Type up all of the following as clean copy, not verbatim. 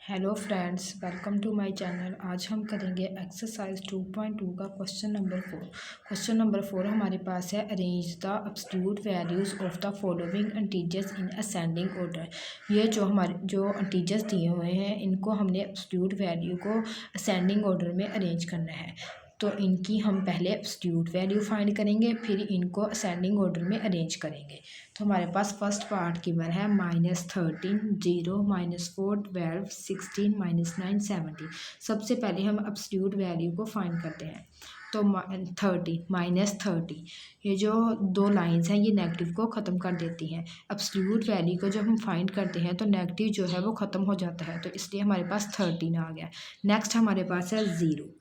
Hello friends, welcome to my channel. आज हम करेंगे एक्सरसाइज 2.2 का क्वेश्चन नंबर 4। क्वेश्चन नंबर 4 हमारे पास है, arrange the absolute values of the following integers in ascending order. ये जो इंटीजर्स दिए हुए हैं, इनको हमने एब्सोल्यूट वैल्यू को असेंडिंग ऑर्डर में अरेंज करना है। तो इनकी हम पहले एब्सोल्यूट वैल्यू फाइंड करेंगे, फिर इनको असेंडिंग ऑर्डर में अरेंज करेंगे। तो हमारे पास फर्स्ट पार्ट गिवन है -13, 0, -4, 12, 16, -9, 17। सबसे पहले हम एब्सोल्यूट वैल्यू को फाइंड करते हैं। तो 30 ये जो दो लाइंस हैं, ये नेगेटिव को ख़त्म कर देती हैं। एब्सोल्यूट वैल्यू को जब हम फाइंड करते हैं तो नेगेटिव जो है वो ख़त्म हो जाता है, तो इसलिए हमारे पास 13 आ गया। नेक्स्ट हमारे पास है 0।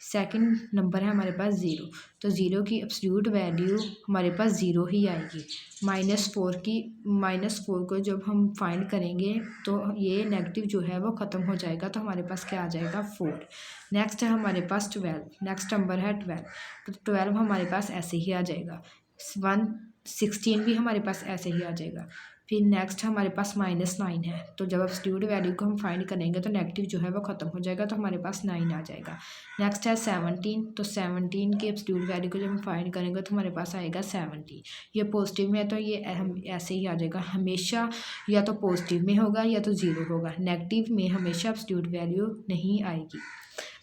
सेकंड नंबर है हमारे पास 0, तो 0 की एब्सोल्यूट वैल्यू हमारे पास 0 ही आएगी। -4 को जब हम फाइंड करेंगे तो ये नेगेटिव जो है वो ख़त्म हो जाएगा, तो हमारे पास क्या आ जाएगा 4। नेक्स्ट है हमारे पास 12। नेक्स्ट नंबर है 12, तो 12 हमारे पास ऐसे ही आ जाएगा। 16 भी हमारे पास ऐसे ही आ जाएगा। फिर नेक्स्ट हमारे पास -9 है, तो जब एब्सोल्यूट वैल्यू को हम फाइंड करेंगे तो नेगेटिव जो है वो ख़त्म हो जाएगा, तो हमारे पास 9 आ जाएगा। नेक्स्ट है 17, तो 17 की एब्सोल्यूट वैल्यू को जब हम फाइंड करेंगे तो हमारे पास आएगा 70। ये पॉजिटिव में है तो ये हम ऐसे ही आ जाएगा। हमेशा या तो पॉजिटिव में होगा या तो 0 होगा, नेगेटिव में हमेशा एब्सोल्यूट वैल्यू नहीं आएगी।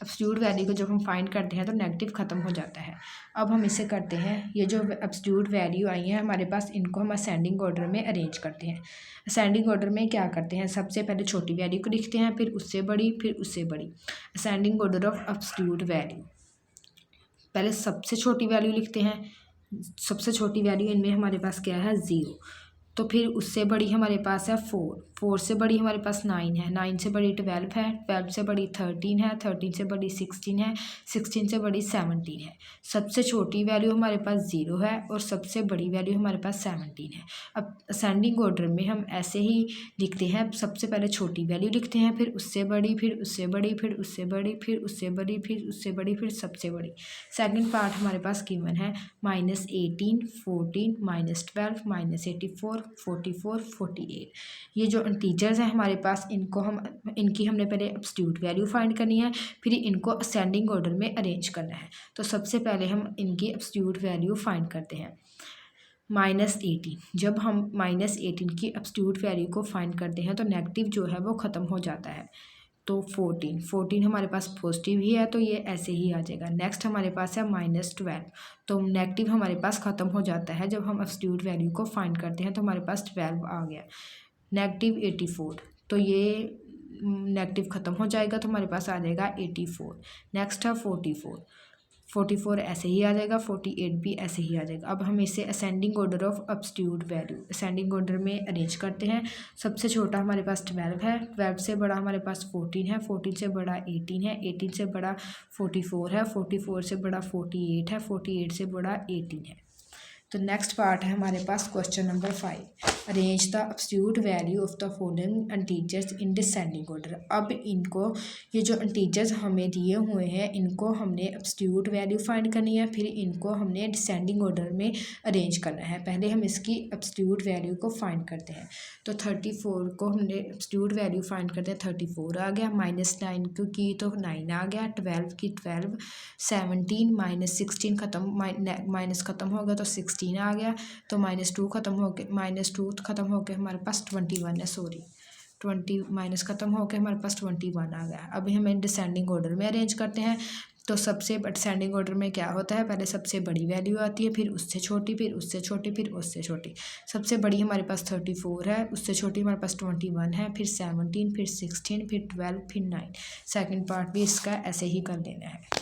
एब्सोल्यूट वैल्यू को जब हम फाइंड करते हैं तो नेगेटिव ख़त्म हो जाता है। अब हम इसे करते हैं, ये जो एब्सोल्यूट वैल्यू आई है हमारे पास, इनको हम असेंडिंग ऑर्डर में अरेंज करते हैं। असेंडिंग ऑर्डर में क्या करते हैं, सबसे पहले छोटी वैल्यू को लिखते हैं, फिर उससे बड़ी, फिर उससे बड़ी। Ascending order of absolute value, पहले सबसे छोटी वैल्यू लिखते हैं। सबसे छोटी वैल्यू इनमें हमारे पास क्या है 0, तो फिर उससे बड़ी हमारे पास है 4, 4 से बड़ी हमारे पास 9 है, 9 से बड़ी 12 है, 12 से बड़ी 13 है, 13 से बड़ी 16 है, 16 से बड़ी 17 है। सबसे छोटी वैल्यू हमारे पास 0 है और सबसे बड़ी वैल्यू हमारे पास 17 है। अब असेंडिंग ऑर्डर में हम ऐसे ही लिखते हैं, सबसे पहले छोटी वैल्यू लिखते हैं, फिर उससे बड़ी, फिर उससे बड़ी, फिर उससे बड़ी, फिर उससे बड़ी, फिर उससे बड़ी, फिर सबसे बड़ी। सेकंड पार्ट हमारे पास गिवन है -18, 14, -12, -84, 44, 48। ये जो इंटीजर्स हैं हमारे पास, इनकी हमने पहले एब्सोल्यूट वैल्यू फाइंड करनी है, फिर इनको असेंडिंग ऑर्डर में अरेंज करना है। तो सबसे पहले हम इनकी एब्सोल्यूट वैल्यू फाइंड करते हैं। -18, जब हम -18 की एब्सोल्यूट वैल्यू को फाइंड करते हैं तो नेगेटिव जो है वो ख़त्म हो जाता है। तो 14 हमारे पास पॉजिटिव ही है, तो ये ऐसे ही आ जाएगा। नेक्स्ट हमारे पास है -12, तो नेगेटिव हमारे पास ख़त्म हो जाता है जब हम एब्सोल्यूट वैल्यू को फाइंड करते हैं, तो हमारे पास 12 आ गया। -84, तो ये नेगेटिव ख़त्म हो जाएगा, तो हमारे पास आ जाएगा 84। नेक्स्ट है 44 ऐसे ही आ जाएगा, 48 भी ऐसे ही आ जाएगा। अब हम इसे ascending order of absolute value ascending order में अरेंज करते हैं। सबसे छोटा हमारे पास 12 है, 12 से बड़ा हमारे पास 14 है, 14 से बड़ा 18 है, 18 से बड़ा 44 है, 44 से बड़ा 48 है, 48 से बड़ा 18 है। तो नेक्स्ट पार्ट है हमारे पास question number 5, arrange the absolute value of the following integers in descending order. अब इनको, ये जो इंटीजर्स हमें दिए हुए हैं, इनको हमने एब्सोल्यूट वैल्यू फाइंड करनी है, फिर इनको हमने डिसेंडिंग ऑर्डर में अरेंज करना है। पहले हम इसकी एब्सोल्यूट वैल्यू को फाइंड करते हैं। तो 34 को हमने एब्सोल्यूट वैल्यू फाइंड करते हैं, 34 आ गया। -9 को की तो 9 आ गया, 12 की 12, 17 -16 माइनस ख़त्म हो गया तो 16 आ गया, तो -2 ख़त्म हो के हमारे पास 21 है, 20 माइनस ख़त्म हो के हमारे पास 21 आ गया। अभी हम डिसेंडिंग ऑर्डर में अरेंज करते हैं। तो सबसे डिसेंडिंग ऑर्डर में क्या होता है, पहले सबसे बड़ी वैल्यू आती है, फिर उससे छोटी, फिर उससे छोटी, फिर उससे छोटी। सबसे बड़ी हमारे पास 34 है, उससे छोटी हमारे पास 21 है, फिर 17, फिर 16, फिर 12, फिर 9। सेकंड पार्ट भी इसका ऐसे ही कर लेना है।